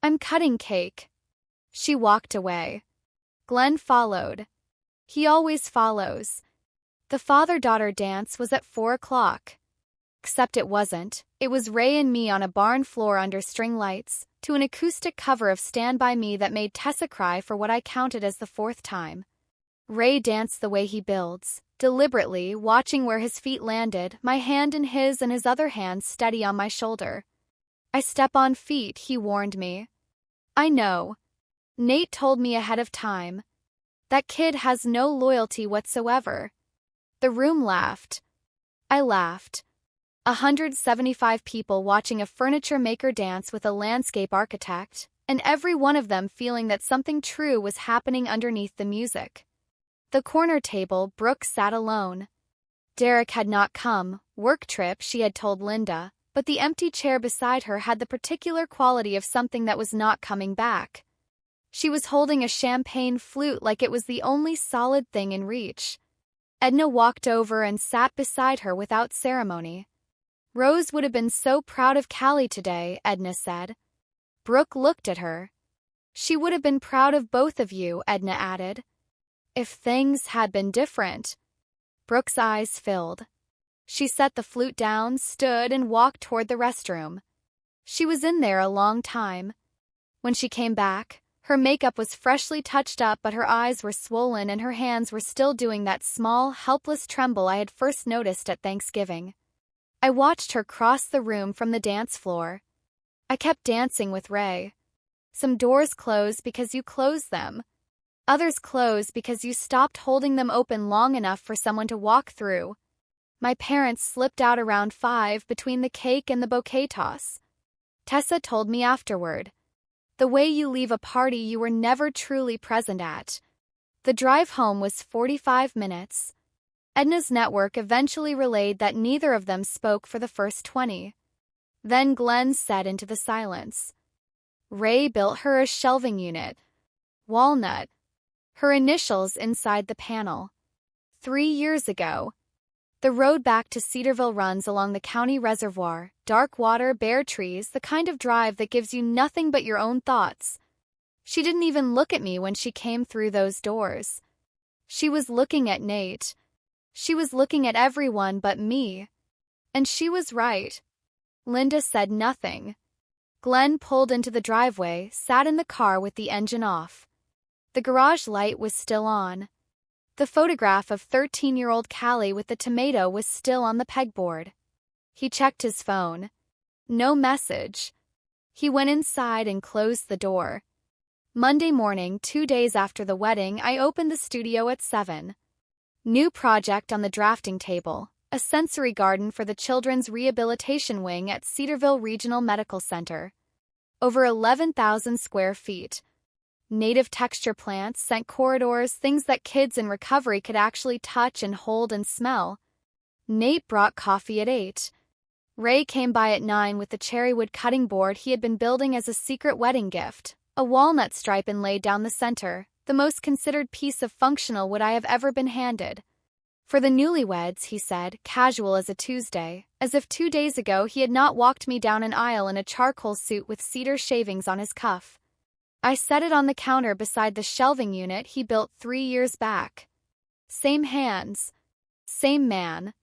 S1: I'm cutting cake. She walked away. Glenn followed. He always follows. The father-daughter dance was at 4 o'clock. Except it wasn't. It was Ray and me on a barn floor under string lights, to an acoustic cover of Stand By Me that made Tessa cry for what I counted as the 4th time. Ray danced the way he builds, deliberately, watching where his feet landed, my hand in his and his other hand steady on my shoulder. I step on feet, he warned me. I know. Nate told me ahead of time. That kid has no loyalty whatsoever. The room laughed. I laughed. 175 people watching a furniture maker dance with a landscape architect, and every one of them feeling that something true was happening underneath the music. The corner table, Brooke sat alone. Derek had not come, work trip, she had told Linda, but the empty chair beside her had the particular quality of something that was not coming back. She was holding a champagne flute like it was the only solid thing in reach. Edna walked over and sat beside her without ceremony. Rose would have been so proud of Callie today, Edna said. Brooke looked at her. She would have been proud of both of you, Edna added. If things had been different. Brooke's eyes filled. She set the flute down, stood, and walked toward the restroom. She was in there a long time. When she came back, Her makeup was freshly touched up, but her eyes were swollen and her hands were still doing that small, helpless tremble I had first noticed at Thanksgiving. I watched her cross the room from the dance floor. I kept dancing with Ray. Some doors close because you close them. Others close because you stopped holding them open long enough for someone to walk through. My parents slipped out around 5 between the cake and the bouquet toss. Tessa told me afterward. The way you leave a party you were never truly present at. The drive home was 45 minutes. Edna's network eventually relayed that neither of them spoke for the first 20. Then Glenn said into the silence. Ray built her a shelving unit. Walnut. Her initials inside the panel. 3 years ago. The road back to Cedarville runs along the county reservoir, dark water, bare trees, the kind of drive that gives you nothing but your own thoughts. She didn't even look at me when she came through those doors. She was looking at Nate. She was looking at everyone but me. And she was right. Linda said nothing. Glenn pulled into the driveway, sat in the car with the engine off. The garage light was still on. The photograph of 13-year-old Callie with the tomato was still on the pegboard. He checked his phone. No message. He went inside and closed the door. Monday morning, 2 days after the wedding, I opened the studio at 7. New project on the drafting table, a sensory garden for the Children's Rehabilitation Wing at Cedarville Regional Medical Center. Over 11,000 square feet. Native texture plants, scent corridors, things that kids in recovery could actually touch and hold and smell. Nate brought coffee at 8. Ray came by at 9 with the cherrywood cutting board he had been building as a secret wedding gift, a walnut stripe inlaid down the center, the most considered piece of functional wood I have ever been handed. For the newlyweds, he said, casual as a Tuesday, as if 2 days ago he had not walked me down an aisle in a charcoal suit with cedar shavings on his cuff. I set it on the counter beside the shelving unit he built 3 years back. Same hands. Same man.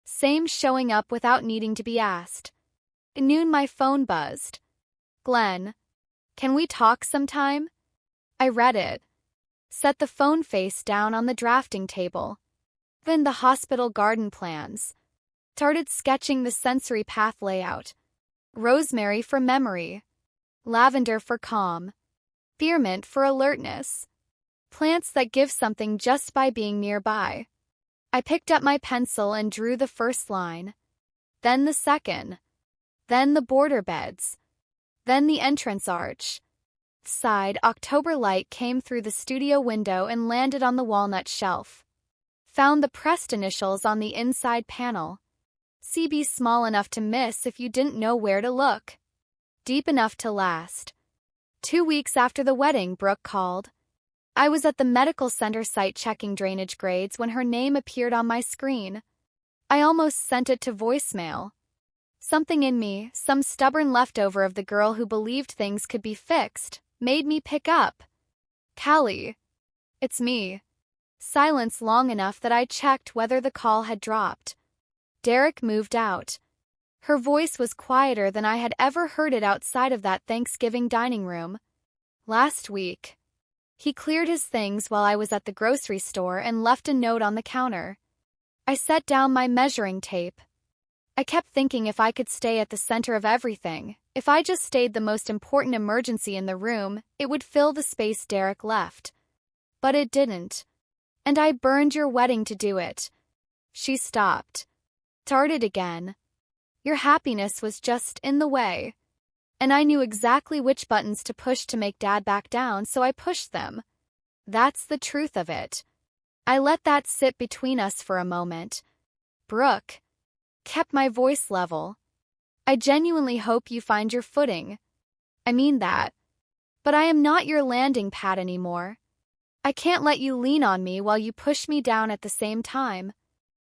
S1: Same showing up without needing to be asked. At noon my phone buzzed. Glenn, can we talk sometime? I read it. Set the phone face down on the drafting table. Then the hospital garden plans. Started sketching the sensory path layout. Rosemary for memory. Lavender for calm. Spearmint for alertness. Plants that give something just by being nearby. I picked up my pencil and drew the first line. Then the second. Then the border beds. Then the entrance arch. Side October light came through the studio window and landed on the walnut shelf. Found the pressed initials on the inside panel. CB small enough to miss if you didn't know where to look. Deep enough to last. 2 weeks after the wedding, Brooke called. I was at the medical center site checking drainage grades when her name appeared on my screen. I almost sent it to voicemail. Something in me, some stubborn leftover of the girl who believed things could be fixed, made me pick up. Callie. It's me. Silence long enough that I checked whether the call had dropped. Derek moved out. Her voice was quieter than I had ever heard it outside of that Thanksgiving dining room. Last week. He cleared his things while I was at the grocery store and left a note on the counter. I set down my measuring tape. I kept thinking if I could stay at the center of everything, if I just stayed the most important emergency in the room, it would fill the space Derek left. But it didn't. And I burned your wedding to do it. She stopped. Started again. Your happiness was just in the way. And I knew exactly which buttons to push to make Dad back down, so I pushed them. That's the truth of it. I let that sit between us for a moment. Brooke. Kept my voice level. I genuinely hope you find your footing. I mean that. But I am not your landing pad anymore. I can't let you lean on me while you push me down at the same time.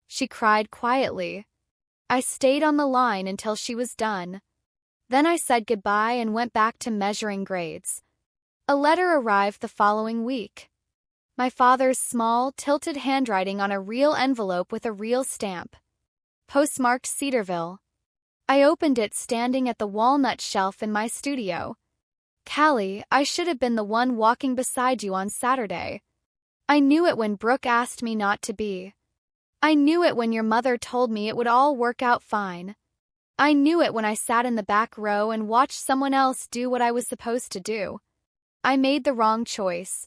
S1: She cried quietly. I stayed on the line until she was done. Then I said goodbye and went back to measuring grades. A letter arrived the following week. My father's small, tilted handwriting on a real envelope with a real stamp. Postmarked Cedarville. I opened it standing at the walnut shelf in my studio. Callie, I should have been the one walking beside you on Saturday. I knew it when Brooke asked me not to be. I knew it when your mother told me it would all work out fine. I knew it when I sat in the back row and watched someone else do what I was supposed to do. I made the wrong choice.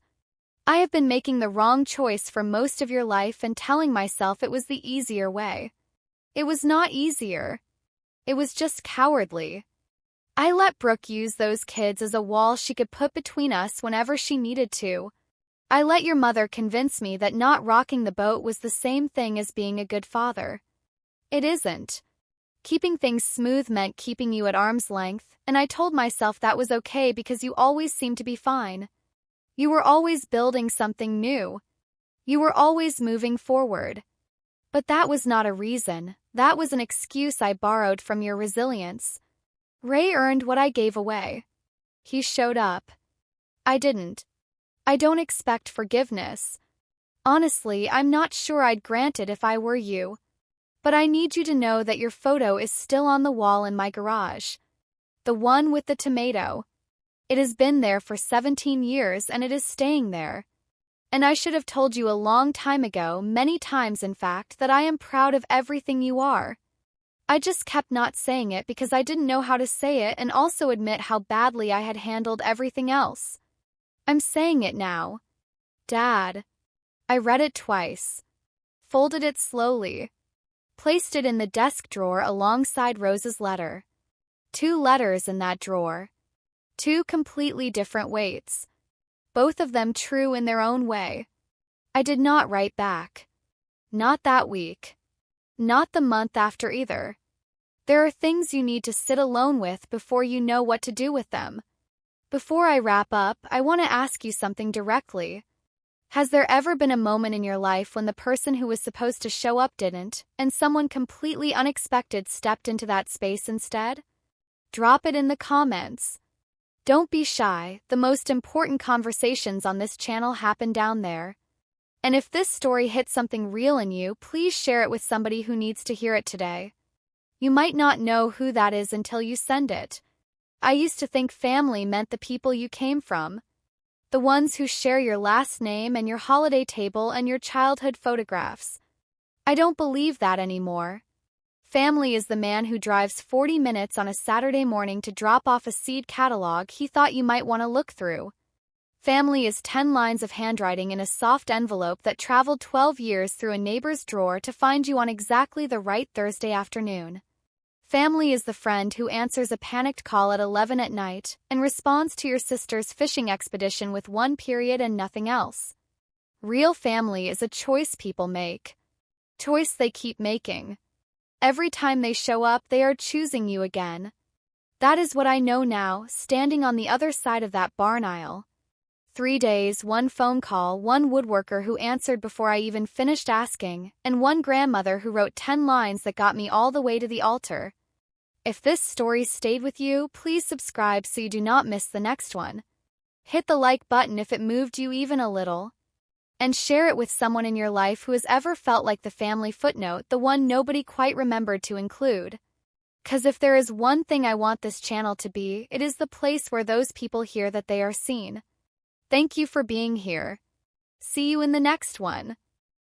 S1: I have been making the wrong choice for most of your life and telling myself it was the easier way. It was not easier. It was just cowardly. I let Brooke use those kids as a wall she could put between us whenever she needed to. I let your mother convince me that not rocking the boat was the same thing as being a good father. It isn't. Keeping things smooth meant keeping you at arm's length, and I told myself that was okay because you always seemed to be fine. You were always building something new. You were always moving forward. But that was not a reason. That was an excuse I borrowed from your resilience. Ray earned what I gave away. He showed up. I didn't. I don't expect forgiveness. Honestly, I'm not sure I'd grant it if I were you. But I need you to know that your photo is still on the wall in my garage. The one with the tomato. It has been there for 17 years and it is staying there. And I should have told you a long time ago, many times in fact, that I am proud of everything you are. I just kept not saying it because I didn't know how to say it and also admit how badly I had handled everything else. I'm saying it now. Dad. I read it twice. Folded it slowly. Placed it in the desk drawer alongside Rose's letter. 2 letters in that drawer. 2 completely different weights. Both of them true in their own way. I did not write back. Not that week. Not the month after either. There are things you need to sit alone with before you know what to do with them. Before I wrap up, I want to ask you something directly. Has there ever been a moment in your life when the person who was supposed to show up didn't, and someone completely unexpected stepped into that space instead? Drop it in the comments. Don't be shy, the most important conversations on this channel happen down there. And if this story hit something real in you, please share it with somebody who needs to hear it today. You might not know who that is until you send it. I used to think family meant the people you came from. The ones who share your last name and your holiday table and your childhood photographs. I don't believe that anymore. Family is the man who drives 40 minutes on a Saturday morning to drop off a seed catalog he thought you might want to look through. Family is 10 lines of handwriting in a soft envelope that traveled 12 years through a neighbor's drawer to find you on exactly the right Thursday afternoon. Family is the friend who answers a panicked call at 11 at night and responds to your sister's fishing expedition with 1 period and nothing else. Real family is a choice people make. Choice they keep making. Every time they show up, they are choosing you again. That is what I know now, standing on the other side of that barn aisle. 3 days, 1 phone call, 1 woodworker who answered before I even finished asking, and 1 grandmother who wrote 10 lines that got me all the way to the altar. If this story stayed with you, please subscribe so you do not miss the next one. Hit the like button if it moved you even a little. And share it with someone in your life who has ever felt like the family footnote, the one nobody quite remembered to include. 'Cause if there is one thing I want this channel to be, it is the place where those people hear that they are seen. Thank you for being here. See you in the next one.